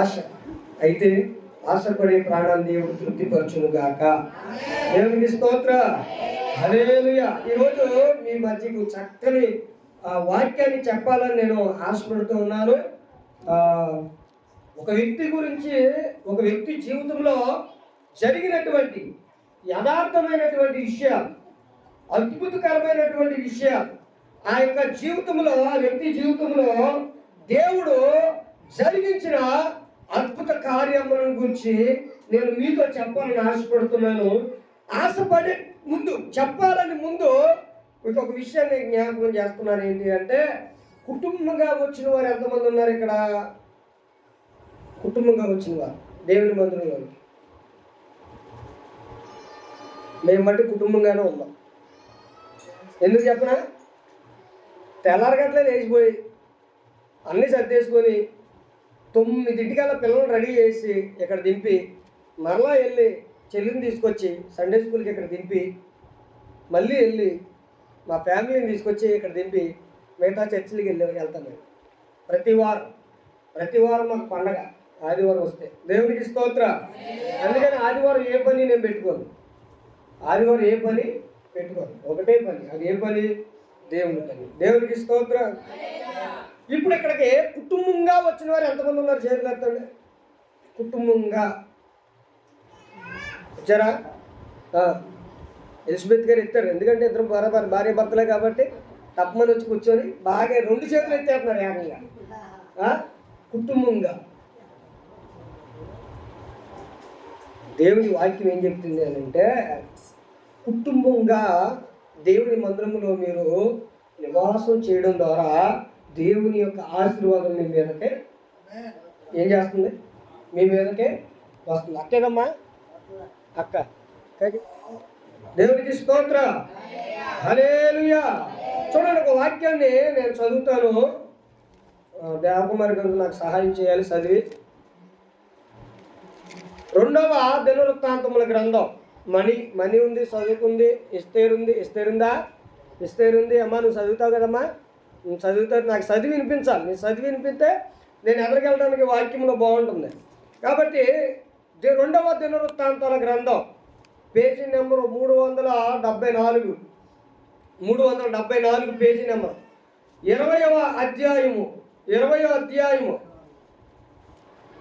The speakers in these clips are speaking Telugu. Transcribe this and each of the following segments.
ఆశ. అయితే ఆశపడే ప్రాణాన్ని దేవుడు తృప్తిపరచును గాక. దేవునికి స్తోత్ర. హల్లెలూయా. ఈరోజు మీ మధ్యకు చక్కని వాక్యాన్ని చెప్పాలని నేను ఆశపడుతూ ఉన్నాను. ఒక వ్యక్తి గురించి, ఒక వ్యక్తి జీవితంలో జరిగినటువంటి యథార్థమైనటువంటి విషయాలు, అద్భుతకరమైనటువంటి విషయాలు, ఆ యొక్క జీవితంలో, ఆ వ్యక్తి జీవితంలో దేవుడు జరిగించిన అద్భుత కార్యములను గురించి నేను మీతో చెప్పాలని ఆశపడుతున్నాను. ఆశపడే ముందు, చెప్పాలని ముందు ఇంకొక విషయాన్ని జ్ఞాపకం చేస్తున్నాను. ఏంటి అంటే, కుటుంబంగా వచ్చిన వారు ఎంతమంది ఉన్నారు ఇక్కడ? కుటుంబంగా వచ్చిన వారు దేవుని మందిరంలోకి మేము బట్టి కుటుంబంగానే ఉన్నాం. ఎందుకు చెప్పనా? తెల్లారగట్లే లేచిపోయి అన్నీ సర్దేసుకొని 9:00 పిల్లల్ని రెడీ చేసి ఇక్కడ దింపి, మరలా వెళ్ళి చెల్లిని తీసుకొచ్చి సండే స్కూల్కి ఇక్కడ దింపి, మళ్ళీ వెళ్ళి మా ఫ్యామిలీని తీసుకొచ్చి ఇక్కడ దింపి మిగతా చర్చిలకి వెళ్తాను నేను. ప్రతి వారం మాకు పండగ ఆదివారం వస్తే. దేవునికి స్తోత్ర. అందుకని ఆదివారం ఏ పని నేను పెట్టుకోను. ఆదివారం ఏ పని పెట్టుకోను, ఒకటే పని. అది ఏ పని? దేవుని పని. దేవునికి స్తోత్ర. ఇప్పుడు ఇక్కడికి కుటుంబంగా వచ్చిన వారు ఎంతమంది ఉన్నారు? చేతులు ఎత్తండి. కుటుంబంగా వచ్చారా? ఎలిజబెత్ గారు ఎత్తారు. ఎందుకంటే ఇద్దరు భార్య భర్తలే కాబట్టి తప్పమని వచ్చి కూర్చొని బాగా 2 చేతులు ఎత్తేస్తున్నారు ఏకంగా. కుటుంబంగా దేవుని వాక్యం ఏం చెప్తుంది అని అంటే, కుటుంబంగా దేవుని మందిరంలో మీరు నివాసం చేయడం ద్వారా దేవుని యొక్క ఆశీర్వాదం మీ మీదకే ఏం చేస్తుంది? మీ మీదకే వస్తుంది. అక్కేదమ్మా, అక్క. దేవునికి స్తోత్ర. హల్లెలూయా. చూడండి, ఒక వాక్యాన్ని నేను చదువుతాను. దేవకుమారి గారు నాకు సహాయం చేయాలి చదివి. 2వ దినవృత్తాంతముల గ్రంథం. మణి ఉంది, చదువుకుంది. ఇస్తేరుంది. అమ్మా నువ్వు చదువుతావు కదమ్మా, నువ్వు చదువుతావు. నాకు చదివి వినిపించాలి. నేను చదివి వినిపిస్తే నేను ఎదరికెళ్ళడానికి వాక్యంలో బాగుంటుంది. కాబట్టి 2వ దినవృత్తాంతాల గ్రంథం, పేజీ నెంబరు 374 పేజీ నెంబర్, 20వ అధ్యాయము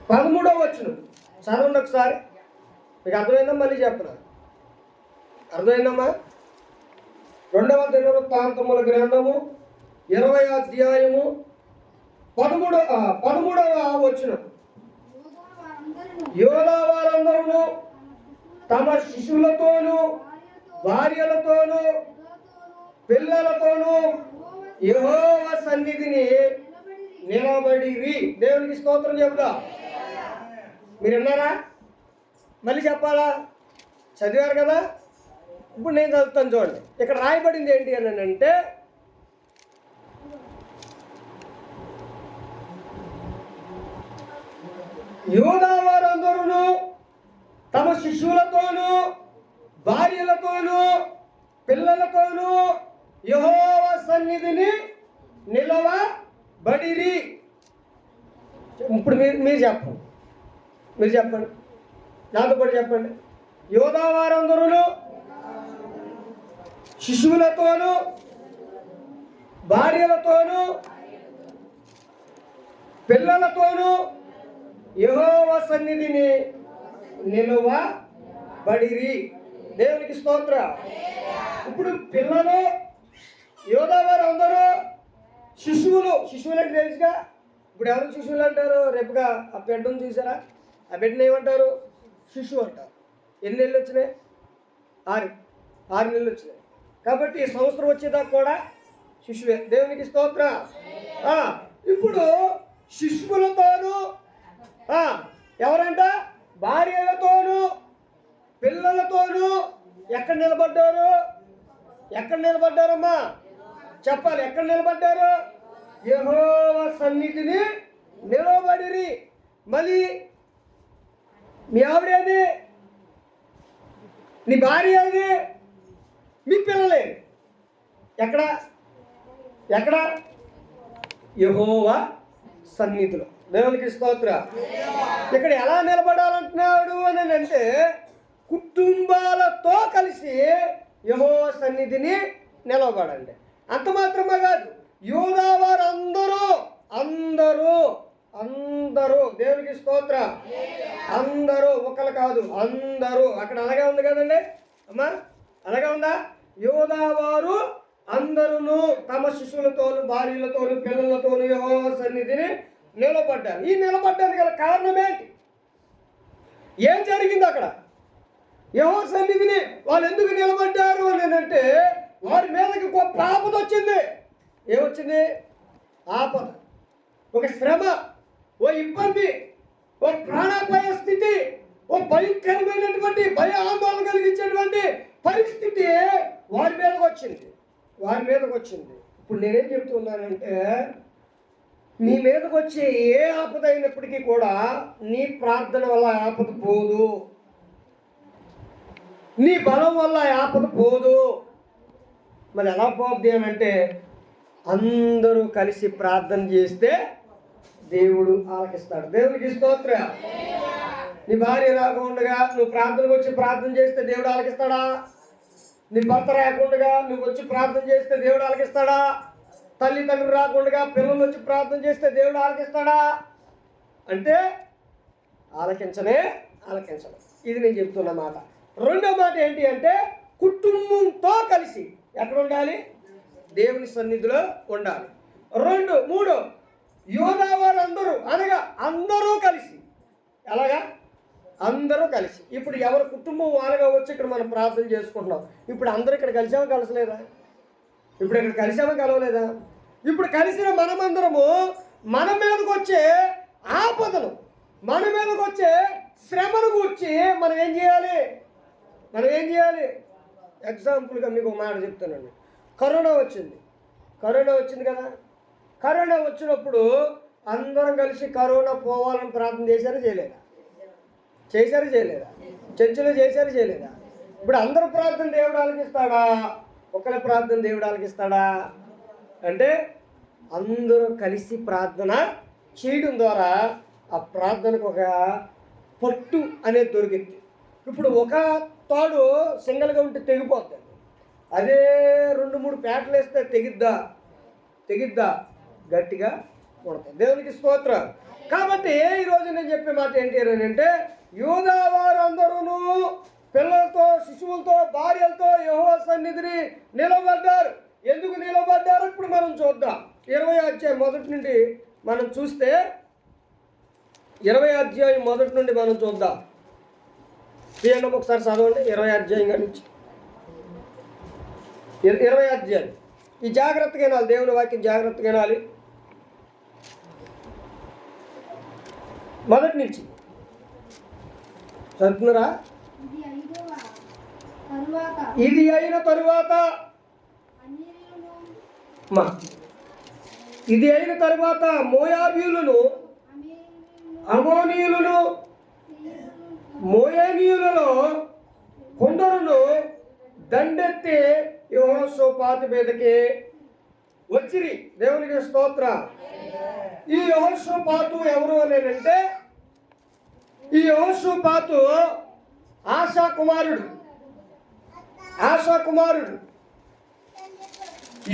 13వ వచనం చదవండి ఒకసారి. మీకు అర్థమైందా? మళ్ళీ చెప్పనా? అర్థమైందమ్మా? 2వ దినవృత్తాంతముల గ్రంథము 20వ అధ్యాయము 13వ వచనం. యోధా వారందరూ తమ శిశువులతోనూ భార్యలతోనూ పిల్లలతోనూ యెహోవా సన్నిధిని నిలబడిరి. దేవునికి స్తోత్రం చెబుదా. మీరు విన్నారా? మళ్ళీ చెప్పాలా? చదివారు కదా. ఇప్పుడు నేను చదువుతాను చూడండి. ఇక్కడ రాయబడింది ఏంటి అని అంటే, యూదా వారందరూ తమ శిశువులతోనూ భార్యలతోనూ పిల్లలతోనూ యెహోవా సన్నిధిని నిలవబడిరి. ఇప్పుడు మీరు చెప్పండి, నాతో పాటు చెప్పండి. యూదా వారందరూ శిశువులతోనూ భార్యలతోనూ పిల్లలతోనూ యెహోవా సన్నిధిని నిలవబడిరి. దేవునికి స్తోత్ర. ఇప్పుడు పిల్లలు, యోధా వారు అందరూ శిశువులు అంటే తెలుసుగా. ఇప్పుడు ఎవరు శిశువులు అంటారు? రేపుగా ఆ బిడ్డను చూసారా? ఆ బిడ్డను ఏమంటారు? శిశువు అంటారు. ఎన్ని నెలలు వచ్చినాయి? 6 నెలలు వచ్చినాయి. కాబట్టి ఈ సంవత్సరం వచ్చేదాకా కూడా శిశువే. దేవునికి స్తోత్ర. ఇప్పుడు శిశువులతోనూ ఎవరంట? భార్యలతోనూ పిల్లలతోనూ ఎక్కడ నిలబడ్డారమ్మా? చెప్పాలి. ఎక్కడ నిలబడ్డారు? యెహోవా సన్నిధిని నిలబడిరి. మళ్ళీ మీ ఆవిడేది? నీ భార్య ఏది? మీ పిల్లలే? ఎక్కడ? యెహోవా సన్నిధిలో. దేవునికి స్తోత్ర. ఇక్కడ ఎలా నిలబడాలంటున్నాడు అని అంటే కుటుంబాలతో కలిసి యెహోవా సన్నిధిని నిలబడండి. అంత మాత్రమే కాదు, యూదా వారు అందరూ అందరూ అందరూ దేవునికి స్తోత్ర, అందరూ ఒకరు కాదు అందరూ. అక్కడ అలాగే ఉంది కదండి అమ్మా, అలాగే ఉందా? యూదా వారు అందరూ తమ శిశువులతోను భార్యలతోను పిల్లలతోను యెహోవా సన్నిధిని నిలబడ్డారు. ఈ నిలబడ్డానికి గల కారణం ఏంటి? ఏం జరిగింది అక్కడ? యెహోవా సన్నిధిని వాళ్ళు ఎందుకు నిలబడ్డారు అని అంటే వారి మీదకి గొప్ప ఆపద వచ్చింది. ఏమొచ్చింది? ఆపద, ఒక శ్రమ, ఓ ఇబ్బంది, ఓ ప్రాణాపాయ స్థితి, ఓ భయంకరమైనటువంటి భయ ఆందోళన కలిగించేటువంటి పరిస్థితి వారి మీదకి వచ్చింది. ఇప్పుడు నేనేం చెప్తున్నానంటే నీ మీదకి వచ్చే ఏ ఆపద అయినప్పటికీ కూడా నీ ప్రార్థన వల్ల ఆపద పోదు, నీ బలం వల్ల ఆపద పోదు. మరి ఎలా పోద్ది అని అంటే అందరూ కలిసి ప్రార్థన చేస్తే దేవుడు ఆలకిస్తాడు. దేవునికి స్తోత్ర. నీ భార్య రాకుండా నువ్వు ప్రార్థనకు వచ్చి ప్రార్థన చేస్తే దేవుడు ఆలకిస్తాడా? నీ భర్త రాకుండా నువ్వు వచ్చి ప్రార్థన చేస్తే దేవుడు ఆలకిస్తాడా? తల్లిదండ్రులు రాకుండా పిల్లలు వచ్చి ప్రార్థన చేస్తే దేవుడు ఆలకిస్తాడా? అంటే ఆలకించను. ఇది నేను చెప్తున్న మాట. రెండో మాట ఏంటి అంటే కుటుంబంతో కలిసి ఎక్కడ ఉండాలి? దేవుని సన్నిధిలో ఉండాలి. మూడు యూదా వారు అందరూ అనగా అందరూ కలిసి. ఎలాగా? అందరూ కలిసి. ఇప్పుడు ఎవరి కుటుంబం వాళ్ళగా వచ్చి ఇక్కడ మనం ప్రార్థన చేసుకుంటున్నాం. ఇప్పుడు అందరూ ఇక్కడ కలిసామా కలసలేదా? కలవలేదా? ఇప్పుడు కలిసిన మనమందరము మన మీదకి వచ్చే ఆపదను, మన మీదకి వచ్చే శ్రమను కూర్చి మనం ఏం చేయాలి? ఎగ్జాంపుల్గా మీకు ఒక మాట చెప్తానండి. కరోనా వచ్చింది కదా. కరోనా వచ్చినప్పుడు అందరం కలిసి కరోనా పోవాలని ప్రార్థన చేశారా చేయలేదా? చర్చలు చేశారు చేయలేదా? ఇప్పుడు అందరూ ప్రార్థన దేవుడు ఆలకిస్తాడా? ఒకరి ప్రార్థన దేవుడు ఆలకిస్తాడా? అంటే అందరూ కలిసి ప్రార్థన చేయడం ద్వారా ఆ ప్రార్థనకు ఒక పట్టు అనేది దొరికింది. ఇప్పుడు ఒక తాడు సింగల్గా ఉంటే తెగిపోద్ది. అదే 2-3 పేటలు వేస్తే తెగిద్దా? గట్టిగా కొడతాయి. దేవునికి స్తోత్రం. కాబట్టి ఈరోజు నేను చెప్పే మాట ఏంటి అని అంటే యూదా వారు అందరూ పిల్లలతో శిశువులతో భార్యలతో యెహోవా సన్నిధిని నిలబడ్డారు. ఎందుకు నిలబడ్డారు ఇప్పుడు మనం చూద్దాం. 20వ అధ్యాయం మొదటి నుండి మనం చూస్తే 20వ అధ్యాయం మొదటి నుండి మనం చూద్దాం. తీయండి ఒకసారి చదవండి. 20వ అధ్యాయం నుంచి 20వ అధ్యాయం. ఈ జాగ్రత్తగా వినాలి, దేవుని వాక్యం జాగ్రత్తగా వినాలి. మొదటి నుంచి చదువుతున్నారా? ఇది అయిన తరువాత మోయాబీయులను అమోనీయులను మోయానీయులలో కొందరును దండెత్తి యెహోషాపాతు మీదకి వచ్చిరి. దేవునికి స్తోత్ర. ఈ యెహోషాపాతు ఎవరు అనేనంటే ఈ యెహోషాపాతు ఆసా కుమారుడు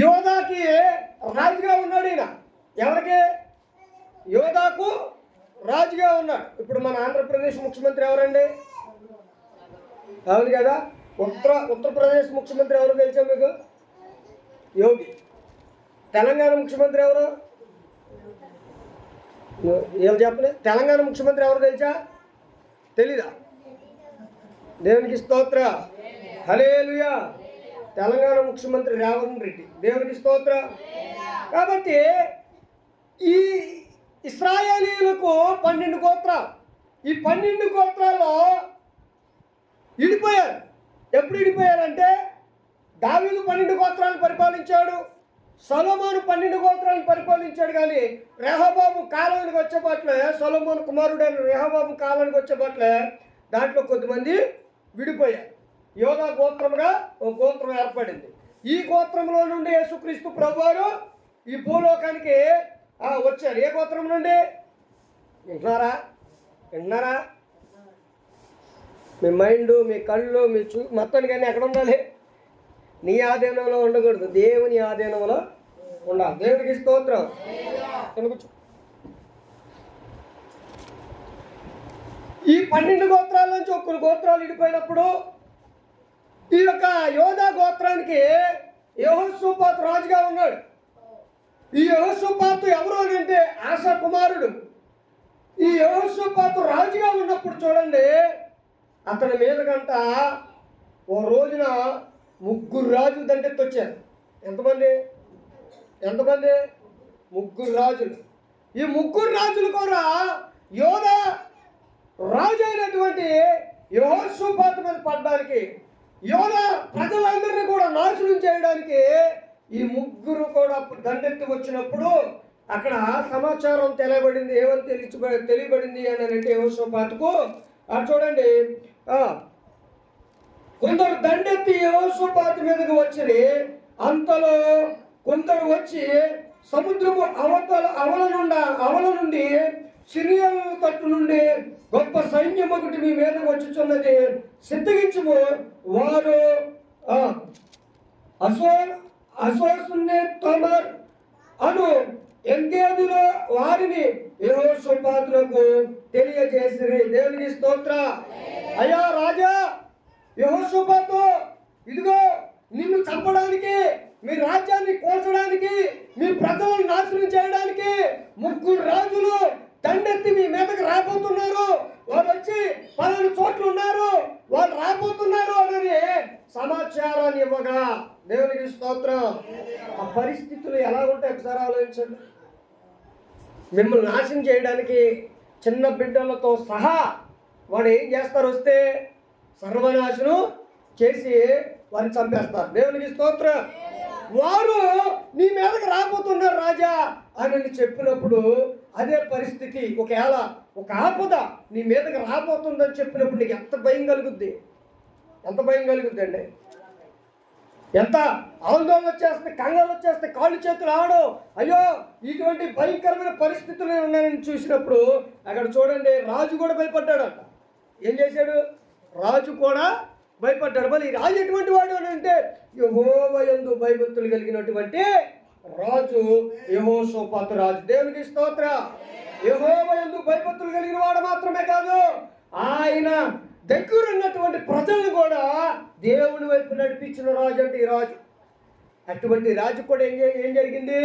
యోధాకి రాజుగా ఉన్నాడు. ఈయన ఎవరికి? యోధాకు రాజుగా ఉన్నాడు. ఇప్పుడు మన ఆంధ్రప్రదేశ్ ముఖ్యమంత్రి ఎవరండి? అవును కదా. ఉత్తరప్రదేశ్ ముఖ్యమంత్రి ఎవరు తెలుసా మీకు? యోగి. తెలంగాణ ముఖ్యమంత్రి ఎవరు? ఏం చెప్పలే. తెలంగాణ ముఖ్యమంత్రి ఎవరు తెలుసా? తెలీదా? దేవునికి స్తోత్ర. హల్లెలూయా. తెలంగాణ ముఖ్యమంత్రి రేవంత్ రెడ్డి. దేవునికి స్తోత్ర. కాబట్టి ఈ ఇశ్రాయేలీయులకు 12 గోత్రాలు. ఈ 12 గోత్రాల్లో విడిపోయారు. ఎప్పుడు విడిపోయారంటే దావీదు 12 గోత్రాలను పరిపాలించాడు, సొలొమోను 12 గోత్రాలను పరిపాలించాడు. కానీ రెహబాము కాలానికి వచ్చేపట్లే, సొలొమోను కుమారుడైన రెహబాము కాలానికి వచ్చేపట్లే దాంట్లో కొద్దిమంది విడిపోయారు. యోధా గోత్రముగా ఒక గోత్రం ఏర్పడింది. ఈ గోత్రంలో నుండి యేసుక్రీస్తు ప్రభువారు ఈ భూలోకానికి వచ్చారు. ఏ గోత్రం నుండి? వింటున్నారా? వింటున్నారా? మీ మైండ్, మీ కళ్ళు, మీ మొత్తానికి కానీ ఎక్కడ ఉండాలి? నీ ఆధీనంలో ఉండకూడదు, దేవుని ఆధీనంలో ఉండాలి. దేవుడికి స్తోత్రం. ఎందుకు ఈ 12 గోత్రాల నుంచి ఒక్కరు గోత్రాలు విడిపోయినప్పుడు ఈ యొక్క యోధా గోత్రానికి యెహోషాపాతు రాజుగా ఉన్నాడు. ఈ యెహోషాపాతు ఎవరు అని అంటే ఆసా కుమారుడు. ఈ యెహోషాపాతు రాజుగా ఉన్నప్పుడు చూడండి, అతని మీద గంట ఓ రోజున 3 రాజులు దండెత్తి వచ్చారు. ఎంతమంది? 3 రాజులు. ఈ 3 రాజులు కూడా యోధా రాజు అయినటువంటి యెహోషాపాతు మీద పడడానికి, యోధా ప్రజలందరినీ కూడా నాశనం చేయడానికి ఈ 3 కూడా దండెత్తి వచ్చినప్పుడు అక్కడ సమాచారం తెలియబడింది. ఏమని తెలియబడింది అని అంటే యెహోషాపాతుకు చూడండి, కొందరు దండెత్తి యెహోషాపాతు మీదకి వచ్చి, అంతలో కొందరు వచ్చి సముద్రపు అవల నుండి సిరియన్ తట్టు నుండి గొప్ప సైన్యం ఒకటి మీ మీదకి వచ్చుచున్నది, సిద్ధగించుము. వారు అసోసున్నే తమర్ అను ఎంగేదులో వారిని యెహోషాపాతులకు తెలియజేసిరి. దేవునికి స్తోత్ర. అయ్యా రాజా యెహోషాపాతు, ఇదిగో నిన్ను చంపడానికి, మీ రాజ్యాన్ని కోల్చడానికి, మీ ప్రజలను నాశనం చేయడానికి 3 రాజులు దండెత్తి మీ మీదకి రాబోతున్నారు. వారు వచ్చి పలానా చోట్ల ఉన్నారు, వాళ్ళు రాబోతున్నారు అని సమాచారాన్ని ఇవ్వగా, దేవునికి స్తోత్రం. ఆ పరిస్థితులు ఎలా ఉంటాయి ఒకసారి ఆలోచించండి. మిమ్మల్ని నాశనం చేయడానికి చిన్న బిడ్డలతో సహా వాడు ఏం చేస్తారు? వస్తే సర్వనాశనం చేసి వారిని చంపేస్తారు. దేవునికి స్తోత్రం. వారు నీ మీదకి రాబోతున్నారు రాజా అని చెప్పినప్పుడు అదే పరిస్థితి, ఒకవేళ ఒక ఆపద నీ మీదకి రాబోతుందని చెప్పినప్పుడు నీకు ఎంత భయం కలుగుద్ది? ఎంత భయం కలుగుద్ది అండి? ఎంత ఆందోళన వచ్చేస్తే, కంగారు వచ్చేస్తే, కాళ్ళు చేతులు ఆడో, అయ్యో ఇటువంటి భయంకరమైన పరిస్థితులు ఉన్నాయని చూసినప్పుడు అక్కడ చూడండి, రాజు కూడా భయపడ్డాడంట. ఏం చేశాడు? రాజు కూడా భయపడ్డాడు. మరి ఈ రాజు ఎటువంటి వాడు అని అంటే యెహోవా యందు భయభక్తులు కలిగినటువంటి రాజు యెహోషాపాతు రాజు. దేవునికి స్తోత్ర. యెహోవా యందు భయభక్తులు కలిగిన వాడు మాత్రమే కాదు, ఆయన దగ్గర ఉన్నటువంటి ప్రజలను కూడా దేవుని వైపు నడిపించిన రాజు అంటే ఈ రాజు. అటువంటి రాజు కూడా ఏం జరిగింది?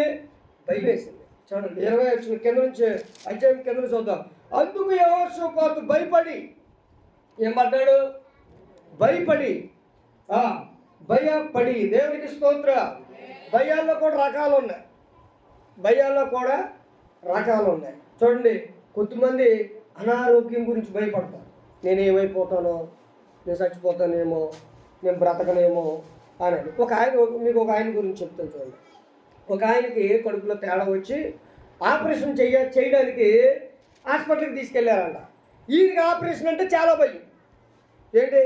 భయం వేసింది. చూడండి 20 కింద నుంచి అధ్యాయం కింద చూద్దాం. అందుకు యెహోషాపాతు భయపడి ఏం పడ్డాడు? భయపడి భయపడి. దేవునికి స్తోత్ర. భయాల్లో కూడా రకాలు ఉన్నాయి. చూడండి, కొద్దిమంది అనారోగ్యం గురించి భయపడతారు. నేను ఏమైపోతానో, నేను చచ్చిపోతానేమో, నేను బ్రతకనేమో అని. మీకు ఒక ఆయన గురించి చెప్తాను చూడండి. ఒక ఆయనకి కడుపులో తేడా వచ్చి ఆపరేషన్ చేయడానికి హాస్పిటల్కి తీసుకెళ్ళారంట. ఈయనకి ఆపరేషన్ అంటే చాలా భయం. ఏంటి?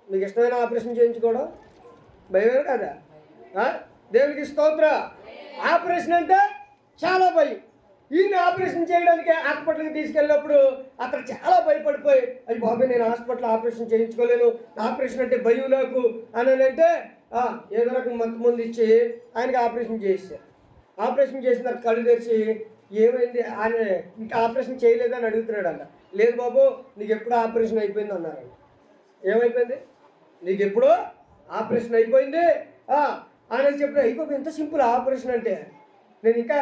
మీకు ఇష్టమైన ఆపరేషన్ చేయించుకోవడం భయమే కదా? దేవునికి స్తోత్ర. ఆపరేషన్ అంటే చాలా భయం. ఈయన ఆపరేషన్ చేయడానికి హాస్పిటల్కి తీసుకెళ్ళినప్పుడు అక్కడ చాలా భయపడిపోయి, అది బాబు నేను హాస్పిటల్ ఆపరేషన్ చేయించుకోలేను, ఆపరేషన్ అంటే భయం నాకు అని అంటే ఏదో రకం మందు ఇచ్చి ఆయనకి ఆపరేషన్ చేశారు. ఆపరేషన్ చేసిన తర్వాత కళ్ళు తెరిచి ఏమైంది ఆయన ఇంకా ఆపరేషన్ చేయలేదని అడుగుతున్నాడు అన్న. లేదు బాబు, నీకు ఎప్పుడో ఆపరేషన్ అయిపోయింది అన్నారండి. ఏమైపోయింది? నీకు ఎప్పుడో ఆపరేషన్ అయిపోయింది అని చెప్పి, అయిపోయి ఎంత సింపుల్ ఆపరేషన్ అంటే, నేను ఇంకా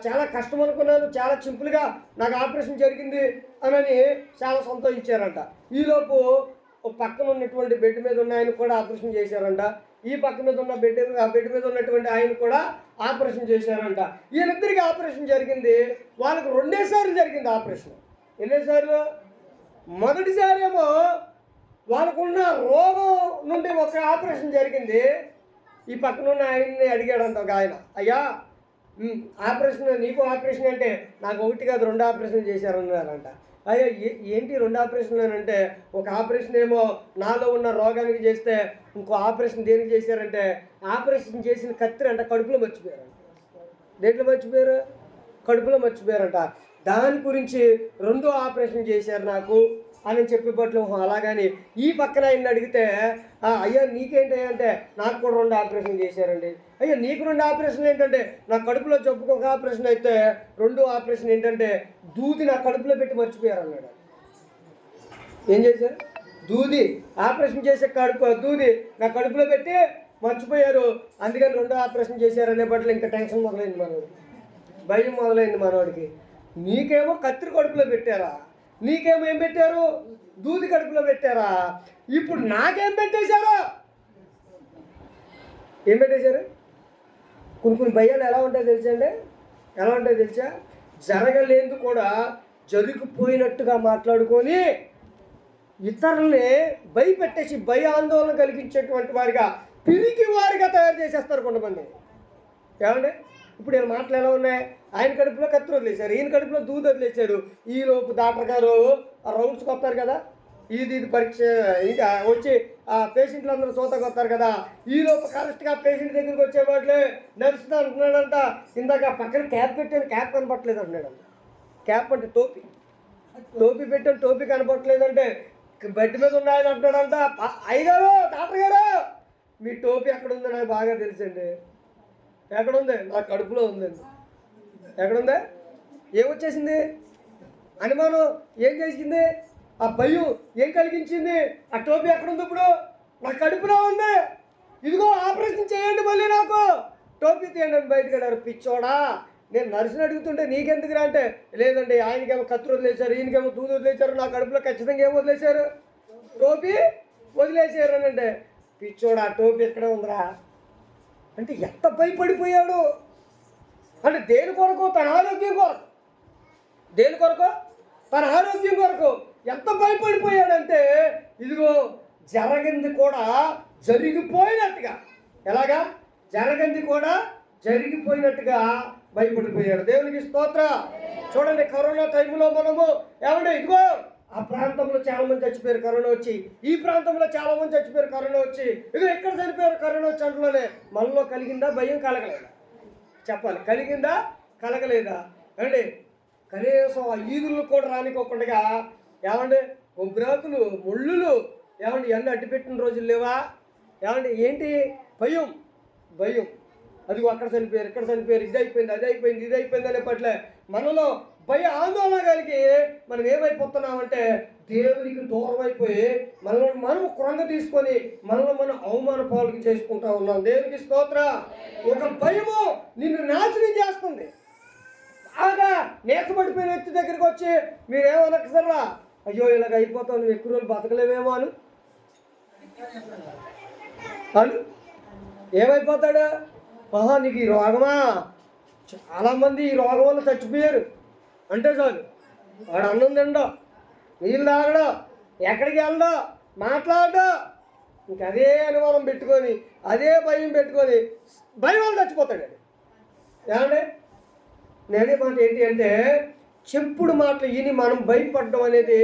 చాలా కష్టం అనుకున్నాను, చాలా సింపుల్గా నాకు ఆపరేషన్ జరిగింది అని చాలా సంతోషించారంట. ఈలోపు పక్కన ఉన్నటువంటి బెడ్ మీద ఉన్న ఆయన కూడా ఆపరేషన్ చేశారంట. ఈ పక్క మీద ఉన్న బెడ్ మీద ఉన్నటువంటి ఆయన కూడా ఆపరేషన్ చేశారంట. వీళ్ళిద్దరికి ఆపరేషన్ జరిగింది. వాళ్ళకు 2 సార్లు జరిగింది ఆపరేషన్. ఎన్నిసార్లు? మొదటిసారి ఏమో వాళ్ళకున్న రోగం నుండి ఒక ఆపరేషన్ జరిగింది. ఈ పక్కన ఉన్న ఆయన్ని అడిగాడంట ఒక ఆయన, అయ్యా ఆపరేషన్, నీకు ఆపరేషన్ అంటే, నాకు 1 కాదు 2 ఆపరేషన్ చేశారన్నారంట. అయ్యో ఏంటి 2 ఆపరేషన్లు అని అంటే, ఒక ఆపరేషన్ ఏమో నాలో ఉన్న రోగానికి చేస్తే, ఇంకో ఆపరేషన్ దేనికి చేశారంటే, ఆపరేషన్ చేసిన కత్తిరి అంట కడుపులో మర్చిపోయారంట. దేంట్లో మర్చిపోయారు? కడుపులో మర్చిపోయారంట. దాని గురించి 2వ ఆపరేషన్ చేశారు నాకు అని చెప్పేపట్లు అలాగని ఈ పక్కన ఆయన అడిగితే అయ్యా నీకేంటి అంటే నాకు కూడా 2 ఆపరేషన్ చేశారండి. అయ్యా నీకు 2 ఆపరేషన్ ఏంటంటే నా కడుపులో జబ్బుకు ఒక ఆపరేషన్ అయితే 2వ ఆపరేషన్ ఏంటంటే దూది నా కడుపులో పెట్టి మర్చిపోయారు అన్నాడు. ఏం చేశారు? దూది ఆపరేషన్ చేసే దూది నా కడుపులో పెట్టి మర్చిపోయారు, అందుకని 2వ ఆపరేషన్ చేశారనే బట్టలు ఇంకా టెన్షన్ మొదలైంది మనోడికి, భయం మొదలైంది మనోడికి. నీకేమో కత్తిరి కడుపులో పెట్టారా, నీకేమో ఏం పెట్టారు? దూది కడుపులో పెట్టారా? ఇప్పుడు నాకేం పెట్టేశారు? ఏం పెట్టేశారు? కొన్ని భయాలు ఎలా ఉంటాయో తెలుసండి, ఎలా ఉంటాయో తెలుసా? జరగలేదు కూడా జరిగిపోయినట్టుగా మాట్లాడుకొని ఇతరుల్ని భయపెట్టేసి ఆందోళన కలిగించేటువంటి వారిగా, పిరికి వారిగా తయారు చేసేస్తారు కొంతమంది. ఏమండి ఇప్పుడు వీళ్ళ మాటలు ఎలా ఉన్నాయి? ఆయన కడుపులో కత్తి వదిలేశారు, ఈయన కడుపులో దూది వదిలేశారు. ఈలోపు డాక్టర్ గారు రౌండ్స్కి వస్తారు కదా, ఇది పరీక్ష ఇంకా వచ్చి ఆ పేషెంట్లు అందరూ చూతకు వస్తారు కదా, ఈలోపు కరెక్ట్గా పేషెంట్ దగ్గరికి వచ్చేవాళ్ళే నర్సు అంటున్నాడంట, ఇందాక పక్కన క్యాప్ పెట్టాను, క్యాప్ కనపట్లేదు అంటున్నాడు. క్యాప్ అంటే టోపీ పెట్టాను, టోపీ కనపట్లేదంటే బెడ్ మీద ఉన్నాయని అంటున్నాడంట. అయ్యగారు, డాక్టర్ గారు, మీ టోపీ ఎక్కడుందో నాకు బాగా తెలుసండి. ఎక్కడుంది? నా కడుపులో ఉందండి. ఎక్కడుందా? ఏమొచ్చేసింది? అనుమానం ఏం చేసింది? ఆ భయం ఏం కలిగించింది? ఆ టోపీ ఎక్కడుంది? ఇప్పుడు నా కడుపులో ఉంది, ఇదిగో ఆపరేషన్ చేయండి, మళ్ళీ నాకు టోపీ తీయండి అని బయటకు అడారు. పిచ్చోడా, నేను నర్సుని అడుగుతుంటే నీకెందుకురా అంటే, లేదండి ఆయనకేమో కత్తి వదిలేశారు, ఈయనకేమో దూది వదిలేశారు, నా కడుపులో ఖచ్చితంగా ఏం వదిలేశారు? టోపీ వదిలేశారు అని అంటే, పిచ్చోడా టోపీ ఎక్కడే ఉందిరా అంటే ఎంత భయపడిపోయాడు అంటే, దేని కొరకు? తన ఆరోగ్యం కొరకు. దేని కొరకు? తన ఆరోగ్యం కొరకు ఎంత భయపడిపోయాడంటే, ఇదిగో జరిగింది కూడా జరిగిపోయినట్టుగా, ఎలాగా? జరిగింది కూడా జరిగిపోయినట్టుగా భయపడిపోయాడు. దేవునికి స్తోత్రం. చూడండి, కరోనా టైంలో మనము ఏమంటే ఇదిగో ఆ ప్రాంతంలో చాలా మంది చచ్చిపోయారు కరోనా వచ్చి, ఈ ప్రాంతంలో చాలా మంది చచ్చిపోయారు కరోనా వచ్చి, ఇదిగో ఎక్కడ చనిపోయారు కరోనా వచ్చి అంటలోనే మనలో కలిగిందా? భయం కలగలేదా? చెప్పాలి, కలిగిందా కలగలేదా? ఏమండి కనీసం ఆ ఈదులు కూడా రానికోకుండా ఏమండి ఉగ్రాకులు ముళ్ళులు ఏమండి ఎన్ని అడ్డుపెట్టిన రోజులు లేవా? ఏమండి ఏంటి? భయం. అదిగో అక్కడ చనిపోయారు, ఇక్కడ చనిపోయారు, ఇది అయిపోయింది, అది అయిపోయింది, ఇది అయిపోయింది అనే పట్ల మనలో ఆందోళన కలిగి మనం ఏమైపోతున్నామంటే దేవునికి దూరం అయిపోయి మనల్ని మనం కృంగ తీసుకొని మనల్ని మనం అవమాన పాలకి చేసుకుంటా ఉన్నాం. దేవునికి స్తోత్రం. ఒక భయము నిన్ను నాశనం చేస్తుంది. బాగా నేసపడిపోయిన వ్యక్తి దగ్గరికి వచ్చి మీరేమనక్కసరా, అయ్యో ఇలాగ అయిపోతావు, నువ్వు ఎక్కువ రోజులు బతకలేవేమో అను. ఏమైపోతాడు? నీకు ఈ రోగమా? చాలామంది ఈ రోగం వల్ల చచ్చిపోయారు అంటే చాలు, వాడు అన్నం తిండో, నీళ్ళు తాగడో, ఎక్కడికి వెళ్ళడో, మాట్లాడో, ఇంక అదే అనుమానం పెట్టుకొని అదే భయం పెట్టుకొని భయం వల్ల చచ్చిపోతాడు. ఏమంటే నేనే మాట ఏంటి అంటే, చెప్పుడు మాటలు విని మనం భయపడడం అనేది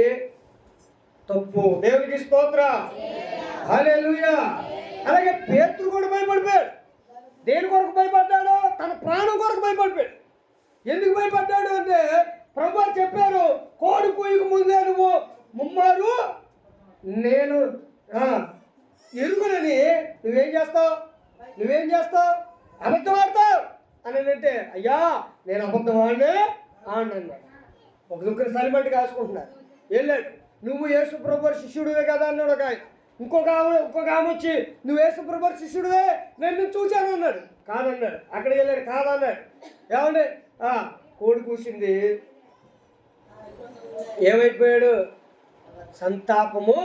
తప్పు. దేవునికి స్తోత్రం. హల్లెలూయా. అలాగే పేతురు కూడా భయపడిపోయాడు. దేని కొరకు భయపడ్డాడు? తన ప్రాణం కొరకు భయపడిపోయాడు. ఎందుకు భయపడ్డాడు అంటే, ప్రభువు చెప్పారు, కోడి కూయకు ముందే నువ్వు ముమ్మారు నేను ఎరుగునని నువ్వేం చేస్తావు? అబద్ధం ఆడతావు అని అంటే, అయ్యా నేను అబద్ధం ఆడినే అన్నాడు. ఒక దుఃఖం సలిమంటి కాసుకుంటున్నారు. వెళ్ళాడు, నువ్వు యేసు ప్రభువు శిష్యుడివే కదా అన్నాడు ఒక ఆయన. ఇంకొక ఆమె వచ్చి, నువ్వు యేసు ప్రభువు శిష్యుడివే, నేను నిన్ను చూశాను అన్నాడు. కాదన్నాడు. అక్కడికి వెళ్ళాడు, కాదన్నాడు. ఏమండి కోడి కూసింది, ఏమైపోయాడు? సంతాపము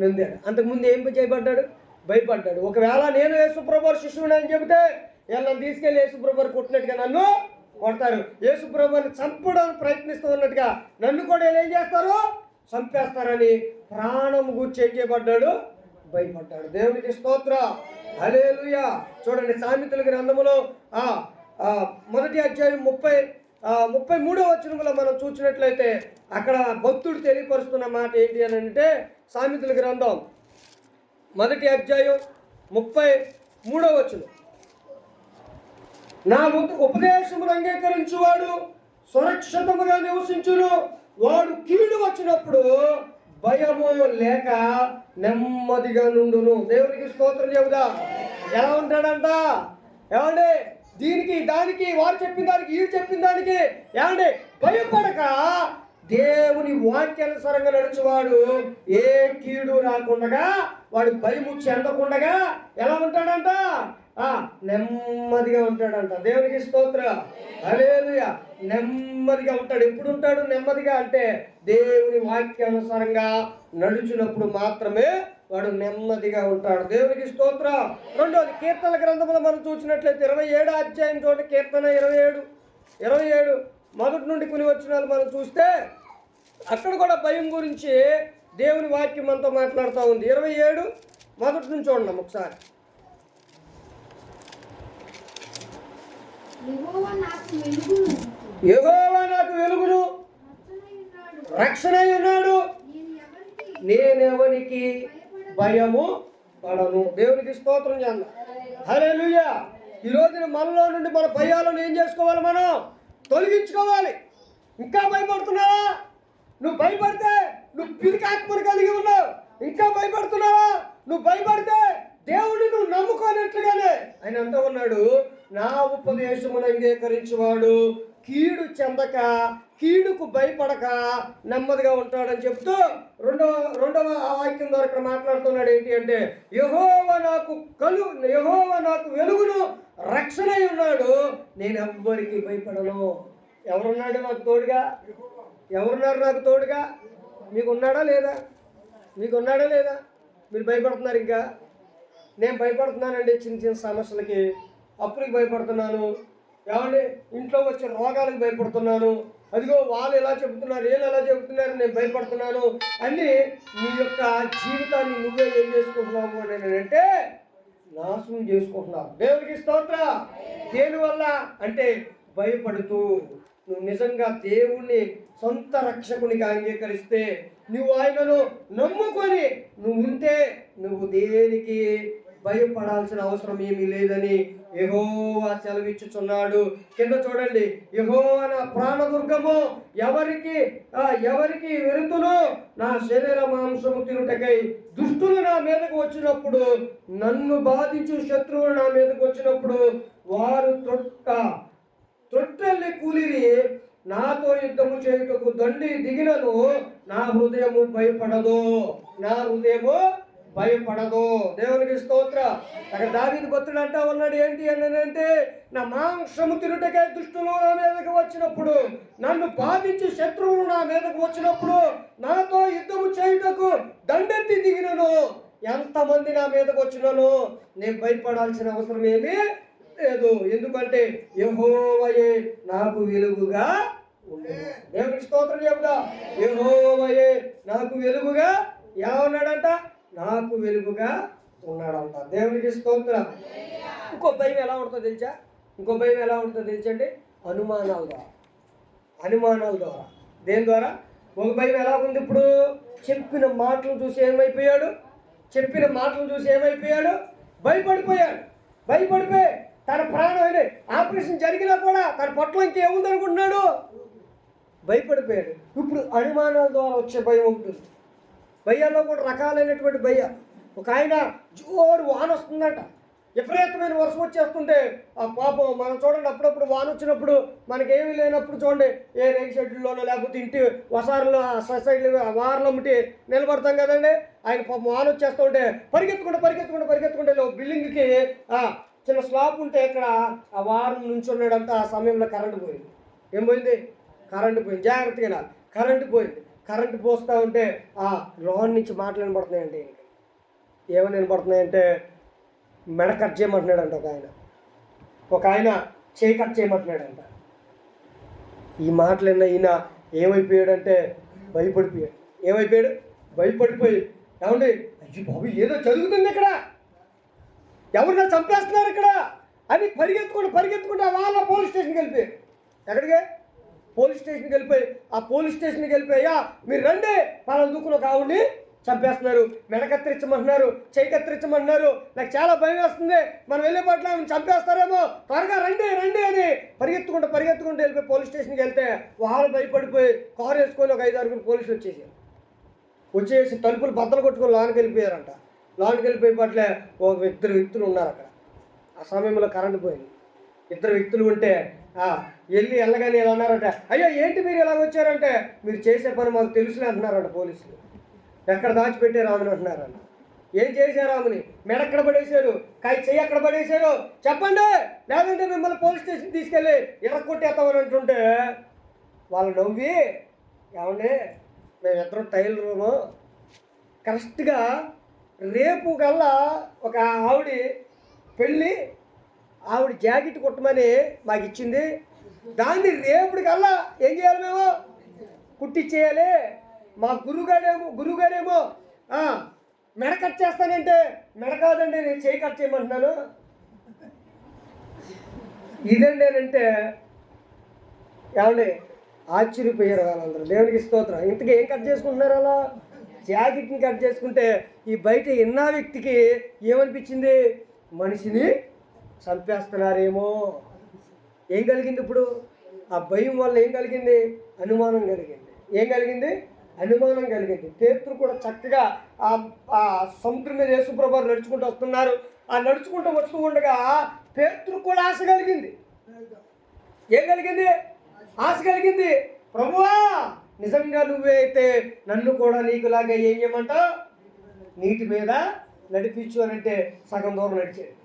నొందాడు. అంతకుముందు ఏం చేయబడ్డాడు? భయపడ్డాడు. ఒకవేళ నేను యేసుప్రభువు శిష్యుడు అని చెబితే వీళ్ళని తీసుకెళ్ళి యేసుప్రభువు కొట్టినట్టుగా నన్ను కొడతారు, యేసుప్రభువుని చంపడానికి ప్రయత్నిస్తూ ఉన్నట్టుగా నన్ను కూడా ఏం చేస్తారు? చంపేస్తారని ప్రాణం గూర్చి ఏం చేయబడ్డాడు? భయపడ్డాడు. దేవునికి స్తోత్రం. హల్లెలూయా. చూడండి, సామెతల గ్రంథములో 1వ అధ్యాయం 33వ వచనంలో మనం చూసినట్లయితే అక్కడ భక్తుడు తెలియపరుస్తున్న మాట ఏంటి అని అంటే, సామెతల గ్రంథం 1వ అధ్యాయం 33వ వచనం, నా ఉపదేశమును అంగీకరించువాడు సురక్షితముగా నివసించును. వాడు కీడు వచ్చినప్పుడు భయము లేక నెమ్మదిగా నుండును. దేవునికి స్తోత్రం చెబుదా. ఎలా ఉంటాడంట? ఏమండి, దీనికి దానికి, వారు చెప్పిన దానికి, వీడు చెప్పిన దానికి ఏమండి భయపడక దేవుని వాక్యానుసారంగా నడుచువాడు ఏ కీడు రాకుండా, వాడు భయము చెందకుండా ఎలా ఉంటాడంట? నెమ్మదిగా ఉంటాడంట. దేవునికి స్తోత్రం. హల్లెలూయా. నెమ్మదిగా ఉంటాడు. ఎప్పుడు ఉంటాడు నెమ్మదిగా అంటే దేవుని వాక్యానుసారంగా నడుచున్నప్పుడు మాత్రమే వాడు నెమ్మదిగా ఉంటాడు. దేవునికి స్తోత్రం. రెండోది, కీర్తన గ్రంథంలో మనం చూసినట్లయితే 27వ అధ్యాయం చూడండి. కీర్తన 27 మొదటి నుండి కొన్ని వచనాలు మనం చూస్తే అక్కడ కూడా భయం గురించి దేవుని వాక్యం అంతా మాట్లాడుతూ ఉంది. 27 మొదటి నుంచి చూడండి ఒకసారి. యెహోవా నాకు వెలుగును రక్షణ ఉన్నాడు, నేనెవరికి భయము పడను. దేవునికి స్తోత్రం చేద్దాం. హల్లెలూయా. ఈ రోజున మనలో నుండి మన భయాలను ఏం చేసుకోవాలి? మనం తొలగించుకోవాలి. ఇంకా భయపడుతున్నావా? నువ్వు భయపడితే నువ్వు పిరికాత్మను కలిగి ఉన్నావు. ఇంకా భయపడుతున్నావా? నువ్వు భయపడితే దేవుడిని నువ్వు నమ్ముకోనట్లుగానే ఆయన అంటూ ఉన్నాడు, నా ఉపదేశమును అంగీకరించేవాడు కీడు చెందక, కీడుకు భయపడక నెమ్మదిగా ఉంటాడని చెప్తూ రెండవ వాక్యం ద్వారా ఇక్కడ మాట్లాడుతున్నాడు. ఏంటి అంటే, యెహోవా నాకు వెలుగును రక్షణ ఉన్నాడు, నేను ఎవ్వరికి భయపడను. ఎవరున్నాడు నాకు తోడుగా? ఎవరున్నారు నాకు తోడుగా? మీకున్నాడా లేదా? మీకున్నాడా లేదా? మీరు భయపడుతున్నారు. ఇంకా నేను భయపడుతున్నానండి చిన్న చిన్న సమస్యలకి, అప్పులకి భయపడుతున్నాను. ఏమండి, ఇంట్లో వచ్చే రోగాలకు భయపడుతున్నాను. అదిగో వాళ్ళు ఎలా చెబుతున్నారు, వీళ్ళు ఎలా చెబుతున్నారు, నేను భయపడుతున్నాను అని నీ యొక్క జీవితాన్ని నువ్వే ఏం చేసుకుంటున్నావు అని అంటే నాశనం చేసుకుంటున్నావు. దేవునికి స్తోత్రం. దేనివల్ల అంటే భయపడుతూ. నువ్వు నిజంగా దేవుణ్ణి సొంత రక్షకునిగా అంగీకరిస్తే, నువ్వు ఆయనను నమ్ముకొని నువ్వు ఉంటే నువ్వు దేనికి భయపడాల్సిన అవసరం ఏమీ లేదని యెహోవా సెలవిచ్చుచున్నాడు. కింద చూడండి, యెహోవా నా ప్రాణదుర్గము, ఎవరికి వెరుతును? నా శరీర మాంసము తినుటకై దుష్టులు నా మీదకు వచ్చినప్పుడు, నన్ను బాధించు శత్రువులు నా మీదకు వచ్చినప్పుడు, వారు త్రొట్టెల్లి కూలిరి, నాతో యుద్ధము చేయుటకు దండి దిగినను, నా హృదయము భయపడదు. దేవునికి స్తోత్రం. అక్కడ దావీదు భక్తుడు అంటా ఉన్నాడు ఏంటి అని అంటే, నా మాంసము తినుటకే దుష్టులు నా మీదకు వచ్చినప్పుడు, నన్ను బాధించి శత్రువులు నా మీదకు వచ్చినప్పుడు, నాతో యుద్ధము చేయుటకు దండెత్తి దిగినను, ఎంతమంది నా మీదకు వచ్చినను నేను భయపడాల్సిన అవసరం ఏమీ లేదు. ఎందుకంటే యెహోవాయే నాకు వెలుగుగా ఉన్నాడు. దేవునికి స్తోత్రం చెబుదా. యెహోవాయే నాకు వెలుగుగా ఎలా ఉన్నాడంట? నాకు వెలుగుగా ఉన్నాడంట. దేవునికి స్తోత్రం. ఇంకో భయం ఎలా ఉంటుందో తెలుసండి? అనుమానాల ద్వారా. దేని ద్వారా? ఒక భయం ఎలా ఉంది? ఇప్పుడు చెప్పిన మాటలు చూసి ఏమైపోయాడు? భయపడిపోయి తన ప్రాణం ఆపరేషన్ జరిగినా కూడా తన పొట్టలో ఇంకేముందనుకుంటున్నాడు? భయపడిపోయాడు. ఇప్పుడు అనుమానాల ద్వారా వచ్చే భయం ఉంటుంది. భయాల్లో కూడా రకాలైనటువంటి భయం. ఒక ఆయన జోరు వాన వస్తుందంట, విపరీతమైన వర్షం వచ్చేస్తుంటే ఆ పాపం మనం చూడండి, అప్పుడప్పుడు వాన వచ్చినప్పుడు మనకేమీ లేనప్పుడు చూడండి, ఏ రేగు షెడ్యూల్లోనో లేకపోతే ఇంటి వసారులో సొసైటీ వారలు అమ్మిటి నిలబడతాం కదండి. ఆయన పాపం వాన వచ్చేస్తుంటే పరిగెత్తుకుంటే బిల్డింగ్కి చిన్న స్లాబ్ ఉంటే ఇక్కడ ఆ వారం నుంచి ఉన్నాడంట. ఆ సమయంలో కరెంటు పోయింది. ఏం పోయింది? కరెంటు పోయింది. జాగ్రత్తగా కరెంటు పోయింది. కరెంటు పోస్తూ ఉంటే ఆ లోన్ నుంచి మాటలు వినబడుతున్నాయండి. ఏమని వినబడుతున్నాయంటే, మెడ కట్ చేయమంటున్నాడంట ఒక ఆయన చేయి కట్ చేయమంటున్నాడంట. ఈ మాటలు విన్న ఈయన ఏమైపోయాడంటే భయపడిపోయి ఏమండి, అయ్యో బాబు ఏదో జరుగుతుంది ఇక్కడ, ఎవరినో చంపేస్తున్నారు ఇక్కడ అని పరిగెత్తుకుంటే వాళ్ళ పోలీస్ స్టేషన్కి వెళ్ళిపోయారు. ఎక్కడికి? పోలీస్ స్టేషన్కి వెళ్ళిపోయి మీరు రండి పలానా దుక్కులో కావుని చంపేస్తున్నారు, మెడ కత్తిరించమంటున్నారు, చేయి కత్తిరించమంటున్నారు. నాకు చాలా భయం వేస్తుంది, మనం వెళ్ళే పట్ల చంపేస్తారేమో, త్వరగా రండి రండి అని పరిగెత్తుకుంటూ వెళ్ళిపోయి పోలీస్ స్టేషన్కి వెళ్తే వాళ్ళు భయపడిపోయి కారు వేసుకొని ఒక 5-6 పోలీసులు వచ్చేసి తలుపులు బద్దలు కొట్టుకొని లోనికి వెళ్ళిపోయారంట. లోనికి వెళ్ళిపోయి పట్ల ఒక 2 వ్యక్తులు ఉన్నారు అక్కడ. ఆ సమయంలో కరెంటు పోయింది. 2 వ్యక్తులు ఉంటే వెళ్ళగానే ఇలా అన్నారంట, అయ్యో ఏంటి మీరు ఇలా వచ్చారంటే, మీరు చేసే పని మాకు తెలుసులే అంటున్నారంట పోలీసులు. ఎక్కడ దాచిపెట్టారు ఆమెను అంటున్నారంట. ఏం చేశారు ఆమెని? మెడ ఎక్కడ పడేశారు, చెయ్యి ఎక్కడ పడేశారు చెప్పండి, లేదంటే మిమ్మల్ని పోలీస్ స్టేషన్ తీసుకెళ్ళి ఎర్రకొట్టేస్తామని అంటుంటే వాళ్ళు నవ్వి, ఏమండి మేమిద్దరం టైలరము, కరెక్ట్గా రేపు కల్లా ఒక ఆవిడ పెళ్ళి, ఆవిడ జాకెట్ కుట్టమని మాకు ఇచ్చింది, దాన్ని రేపటికల్లా ఏం చేయాలి, మేము కుట్టిచ్చేయాలి. మా గురువుగారేమో మెడ కట్ చేస్తానంటే, మెడ కాదండి నేను చేయి కట్ చేయమంటున్నాను. ఇదండి అంటే ఏమండి ఆశ్చర్యపోయారు వాళ్ళందరూ. దేవునికి స్తోత్రం. ఇంతకీ ఏం కట్ చేసుకుంటున్నారు? అలా జాకెట్ని కట్ చేసుకుంటే ఈ బయట ఎన్న వ్యక్తికి ఏమనిపించింది? మనిషిని చంపేస్తున్నారేమో. ఏం కలిగింది ఇప్పుడు? ఆ భయం వల్ల ఏం కలిగింది? అనుమానం కలిగింది. ఏం కలిగింది? అనుమానం కలిగింది. పేతురు కూడా చక్కగా ఆ సముద్రం మీద యేసుప్రభువు నడుచుకుంటూ వస్తున్నారు. ఆ నడుచుకుంటూ వస్తూ ఉండగా పేతురు కూడా ఆశ కలిగింది. ఏం కలిగింది? ఆశ కలిగింది. ప్రభువా, నిజంగా నువ్వే అయితే నన్ను కూడా నీకులాగా ఏం చేయమంటావు? నీటి మీద నడిపించు అని అంటే సగం దూరం నడిచాడు.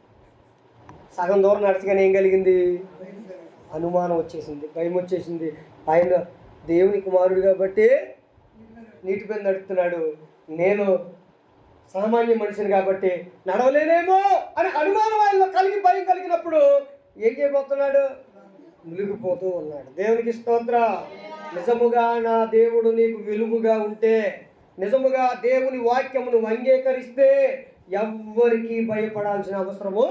సగం దూరం నడచగానే ఏం కలిగింది? అనుమానం వచ్చేసింది, భయం వచ్చేసింది. ఆయన దేవుని కుమారుడు కాబట్టి నీటి మీద నడుపుతున్నాడు, నేను సామాన్య మనిషిని కాబట్టి నడవలేనేమో అని అనుమానం ఆయనలో భయం కలిగినప్పుడు ఏం చేయబోతున్నాడు? మునిగిపోతూ ఉన్నాడు. దేవునికి స్తోత్రం. నిజముగా నా దేవుడు నీకు వెలుగుగా ఉంటే, నిజముగా దేవుని వాక్యమును అంగీకరిస్తే ఎవ్వరికి భయపడాల్సిన అవసరము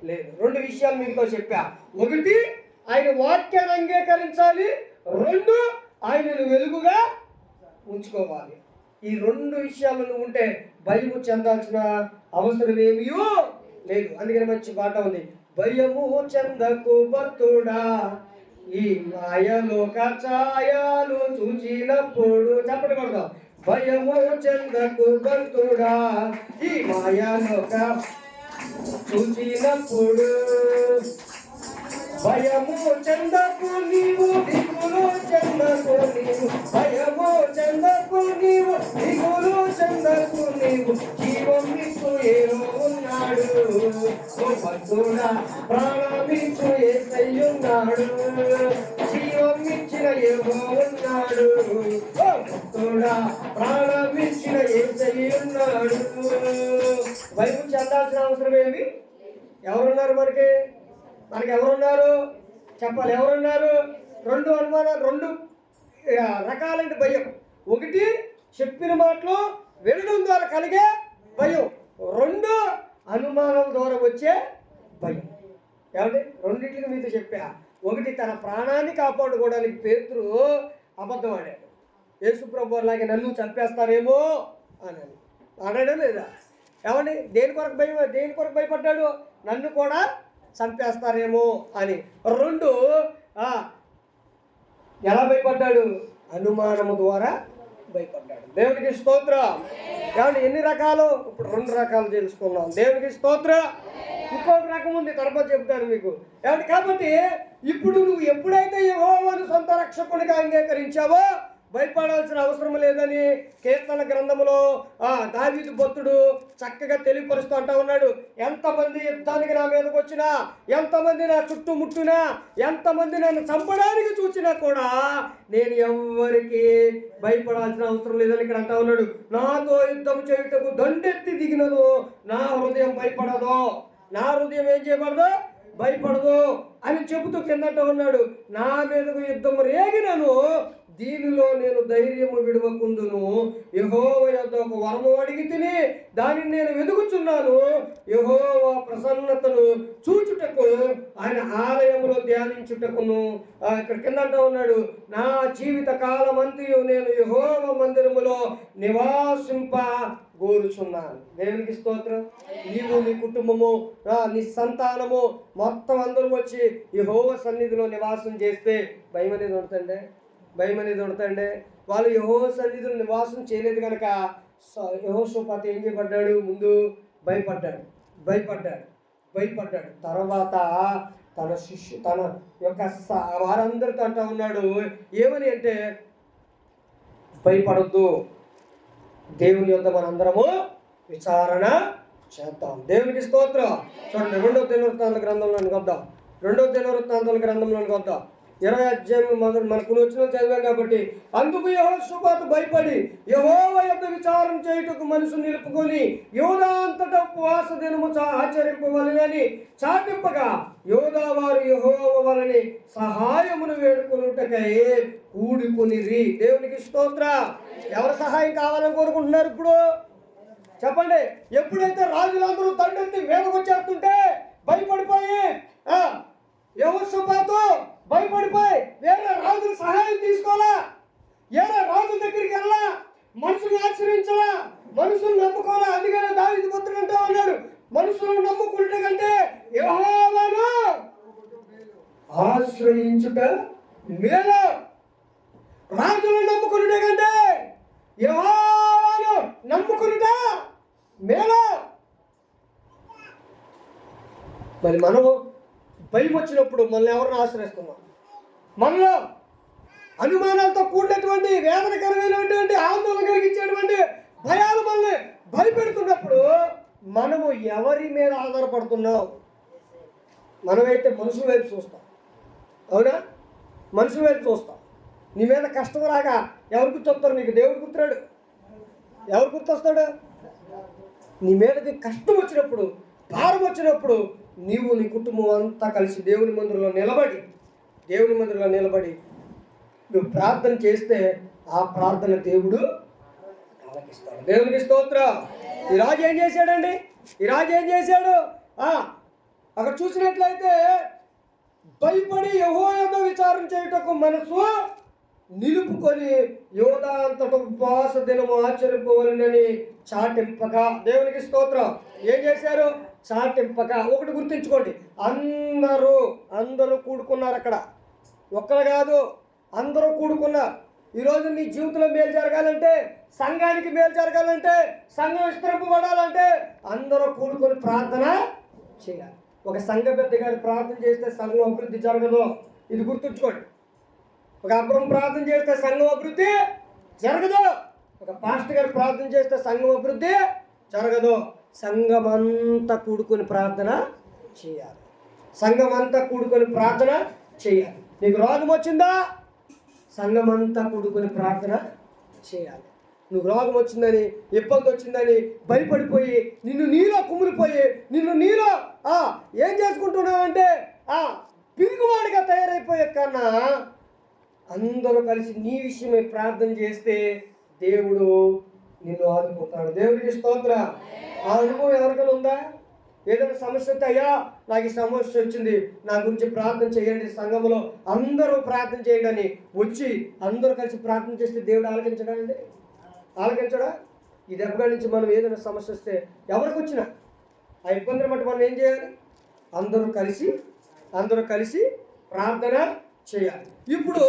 లేదు. 2 విషయాలు మీతో చెప్పా. 1, ఆయన వాక్యాన్ని అంగీకరించాలి. 2, ఆయనను వెలుగుగా ఉంచుకోవాలి. ఈ 2 విషయాలను ఉంటే భయము చెందాల్సిన అవసరం ఏమీ లేదు. అందుకని మంచి పాట ఉంది, భయము చెందకు భక్తుడా ఈ మాయలోక ఛాయలు చూచినప్పుడు. చెప్పండి కొడదాం, భయము చెందకు భక్తుడా ఈ మాయలోక చూచినప్పుడు. భయము చెందకు నీవు, దిగులు చెందకు నీవు, భయము చెందకు నీవు, దిగులు చెందకు నీవు, జీవమిచ్చు ఏలో ఉన్నాడు. ఓ భక్తుడా, ప్రాణమిచ్చు యేసయ్యున్నాడు, జీవమిచ్చిన ఏవో ఉన్నాడు. ఓ భక్తుడా, ప్రాణమిచ్చిన యేసయ్యున్నాడు. భయం చెందాల్సిన అవసరం ఏమి? ఎవరున్నారు మనకి ఎవరున్నారు చెప్పాలి? ఎవరున్నారు? 2 అనుమానాలు, 2 రకాలైన భయం. 1 చెప్పిన మాటలు వినడం ద్వారా కలిగే భయం. 2 అనుమానం ద్వారా వచ్చే భయం. ఏమంటే 2 మీతో చెప్పా. 1 తన ప్రాణాన్ని కాపాడుకోవడానికి పేతురు అబద్ధం ఆడాడు. యేసుప్రభువు లాగే నన్ను చంపేస్తారేమో అని అన్నాడు లేదా? ఏమండి దేని కొరకు భయపడ్డాడు? నన్ను కూడా చంపేస్తారేమో అని. 2 ఎలా భయపడ్డాడు? అనుమానము ద్వారా భయపడ్డాడు. దేవునికి స్తోత్రం. కాబట్టి ఎన్ని రకాలు? ఇప్పుడు 2 రకాలు తెలుసుకున్నాం. దేవునికి స్తోత్రం. ఇంకొక రకం ఉంది, తర్వాత చెప్తాను మీకు. ఏమంటే కాబట్టి ఇప్పుడు నువ్వు ఎప్పుడైతే యెహోవాను సొంత రక్షకునిగా అంగీకరించావో భయపడాల్సిన అవసరం లేదని కీర్తన గ్రంథములో దావీదు భక్తుడు చక్కగా తెలియపరుస్తూ అంటా ఉన్నాడు. ఎంతమంది యుద్ధానికి నా మీదకి వచ్చినా, ఎంతమంది నా చుట్టూ ముట్టినా, ఎంతమంది నన్ను చంపడానికి చూసినా కూడా నేను ఎవ్వరికి భయపడాల్సిన అవసరం లేదని ఇక్కడ అంటా ఉన్నాడు. నాతో యుద్ధం చేయుటకు దండెత్తి దిగినను నా హృదయం భయపడదు. నా హృదయం ఏం చేయబడదు? భయపడదు అని చెబుతూ కిందట ఉన్నాడు. నా మీదకు యుద్ధం రేగినను దీనిలో నేను ధైర్యము విడవకుందును. యెహోవా యొద్ద ఒక వరము అడిగి తిని దానిని నేను వెదుకుచున్నాను. యెహోవా ప్రసన్నతను చూచుటకు, ఆయన ఆలయములో ధ్యానించుటకును. ఇక్కడ కింద అంటూ ఉన్నాడు, నా జీవిత కాలమంతయు నేను యెహోవా మందిరములో నివాసింప కోరుచున్నాను. దేవునికి స్తోత్రం. నీవు, నీ కుటుంబము, నీ సంతానము మొత్తం అందరూ వచ్చి యెహోవా సన్నిధిలో నివాసం చేస్తే భయం అనేది ఉంటుందండి. భయం అనేది ఉంటుందండి. వాళ్ళు యెహోవా సన్నిధిలో నివాసం చేయలేదు కనుక యెహోషాపాతు ఏం చేయబడ్డాడు? ముందు భయపడ్డాడు. తర్వాత తన యొక్క వారందరితో అంటూ ఉన్నాడు ఏమని అంటే, భయపడొద్దు, దేవుని యొద్ద మనందరము విచారణ చేద్దాం. దేవునికి స్తోత్రం. చూడండి, 2వ దినవృత్తాంతాల గ్రంథంలోనికి వద్దాం. 2వ దినవృత్తాంతాల గ్రంథంలోనికి వద్దాం. 20వ అధ్యాయం మనకు వచ్చిన చదివాం కాబట్టి, అందుకు యెహోషాపాతు భయపడి యెహోవా యొద్ద విచారణ చేయుటకు మనసు నిలుపుకొని యూదా అంతటా ఉపవాస దినము ఆచరింపవలెనని చాటింపగా యూదా వారు యెహోవా వలని సహాయమును వేడుకొనుటకై కూడుకొనిరి. దేవునికి స్తోత్రం. ఎవరి సహాయం కావాలని కోరుకుంటున్నారు ఇప్పుడు? చెప్పండి. ఎప్పుడైతే రాజులందరూ దండెత్తి మీదకు వచ్చేస్తుంటే భయపడిపోయి యెహోషాపాతు భయపడిపోయి వేరే రాజుల సహాయం తీసుకోవాలా, వేరే రాజుల దగ్గరికి వెళ్ళా, మనుషులను ఆశ్రయించాలా, మనుషులు నమ్ముకోవాలా. అందుకనే దావీదు పుత్రుడు అంటూ ఉన్నాడు, మనుషులను నమ్ముకుంటే కంటే యెహోవాను ఆశ్రయించుట మేలు. రాజులను నమ్ముకునుట కంటే యెహోవాను నమ్ముకునుట మేలు. మరి మనము భయం వచ్చినప్పుడు మనల్ని ఎవరిని ఆశ్రయిస్తున్నాం? మనలో అనుమానాలతో కూడినటువంటి వేదనకరమైనటువంటి ఆందోళన కలిగించేటువంటి భయాలు మనల్ని భయపెడుతున్నప్పుడు మనము ఎవరి మీద ఆధారపడుతున్నాం? మనమైతే మనుషుల వైపు చూస్తాం. అవునా? మనుషుల వైపు చూస్తాం. నీ మీద కష్టం రాగా ఎవరు గుర్తొస్తారు? నీకు దేవుడు గుర్తురాడు. ఎవరు గుర్తొస్తాడు? నీ మీదకి కష్టం వచ్చినప్పుడు, భారం వచ్చినప్పుడు నీవు, నీ కుటుంబం అంతా కలిసి దేవుని మందిరంలో నిలబడి నువ్వు ప్రార్థన చేస్తే ఆ ప్రార్థన దేవుడు ఆలకిస్తాడు. దేవునికి స్తోత్రం. ఈ రాజు ఏం చేశాడండి? అక్కడ చూసినట్లయితే భయపడి యెహోవా యొద్ద విచారణ చేయుటకు మనసు నిలుపుకొని యూదా అంతటా ఉపవాస దినము ఆచరింపవలెనని చాటింపగా. దేవునికి స్తోత్రం. ఏం చేశారు? చాటింపగా. ఒకటి గుర్తుంచుకోండి, అందరూ కూడుకున్నారు. అక్కడ ఒక్కరు కాదు, అందరూ కూడుకున్నారు. ఈరోజు నీ జీవితంలో మేలు జరగాలంటే, సంఘానికి మేలు జరగాలంటే, సంఘం విస్తరింపబడాలంటే అందరూ కూడుకొని ప్రార్థన చేయాలి. ఒక సంఘ పెద్ద గారు ప్రార్థన చేస్తే సంఘం అభివృద్ధి జరగదు. ఇది గుర్తుంచుకోండి. ఒక అబ్రహం ప్రార్థన చేస్తే సంఘం అభివృద్ధి జరగదు. ఒక పాస్టర్ గారు ప్రార్థన చేస్తే సంఘం అభివృద్ధి జరగదు. సంఘమంతా కూడుకొని ప్రార్థన చేయాలి. నీకు రోగం వచ్చిందా? సంఘమంతా కూడుకొని ప్రార్థన చేయాలి. నువ్వు రోగం వచ్చిందని, ఇబ్బంది వచ్చిందని భయపడిపోయి నిన్ను నీలో కుమిలిపోయి నీలో ఏం చేసుకుంటున్నావంటే పిరుగువాడిగా తయారైపోయే కన్నా అందరూ కలిసి నీ విషయమై ప్రార్థన చేస్తే దేవుడు నిన్ను ఆదుకుంటాడు. దేవుడికి స్తోత్రం. ఆ అనుభవం ఎవరికైనా ఉందా? ఏదైనా సమస్య వస్తే, అయ్యా నాకు ఈ సమస్య వచ్చింది, నా గురించి ప్రార్థన చేయండి, సంఘంలో అందరూ ప్రార్థన చేయండి అని వచ్చి అందరూ కలిసి ప్రార్థన చేస్తే దేవుడు ఆలకించడా? ఈ దెబ్బగా నుంచి మనం ఏదైనా సమస్య వస్తే ఎవరికి వచ్చినా ఆ ఇబ్బందిని బట్టి మనం ఏం చేయాలి? అందరూ కలిసి ప్రార్థన చేయాలి. ఇప్పుడు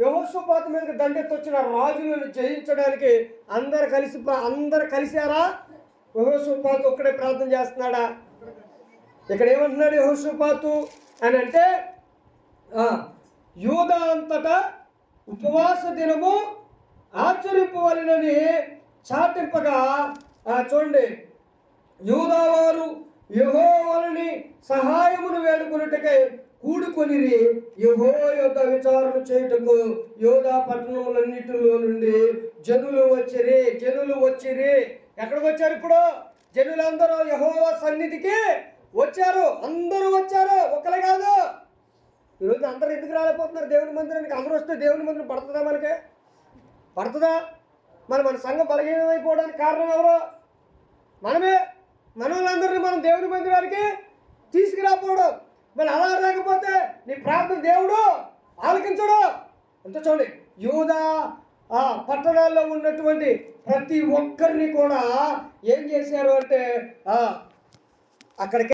యెహోషాపాతు మీదకి దండెత్తి వచ్చిన రాజులను జయించడానికి అందరు కలిశారా? యెహోషాపాతు ఒక్కడే ప్రార్థన చేస్తున్నాడా? ఇక్కడ ఏమంటున్నాడు యెహోషాపాతు అని అంటే, యూదా అంతటా ఉపవాస దినము ఆచరింపవలెనని చాటింపగా. చూడండి, యూదా వారు యెహోవాని సహాయమును వేడుకొనుటకై కూడుకొనిరి. యెహోవా యొద్ద విచారణ చేయుటకు యూదా పట్టణములన్నిటిలో నుండి జనులు వచ్చిరి. ఎక్కడికి వచ్చారు ఇప్పుడు? జనులందరూ యెహోవా సన్నిధికి వచ్చారు. అందరూ వచ్చారు, ఒకరు కాదు. ఈరోజు అందరూ ఎందుకు రాలేకపోతున్నారు దేవుని మందిరానికి? అందరూ వస్తే దేవుని మందిరం పడుతుందా? మనకి పడుతుందా? మన సంఘం బలహీనమైపోవడానికి కారణం ఎవరు? మనమే. మన వాళ్ళందరినీ మనం దేవుని మందిరానికి తీసుకురాపోవడం. మరి అలా లేకపోతే నీ ప్రార్థన దేవుడు ఆలకించడు. అంత చూడండి, యూదా పట్టణాల్లో ఉన్నటువంటి ప్రతి ఒక్కరిని కూడా ఏం చేశారు అంటే అక్కడికి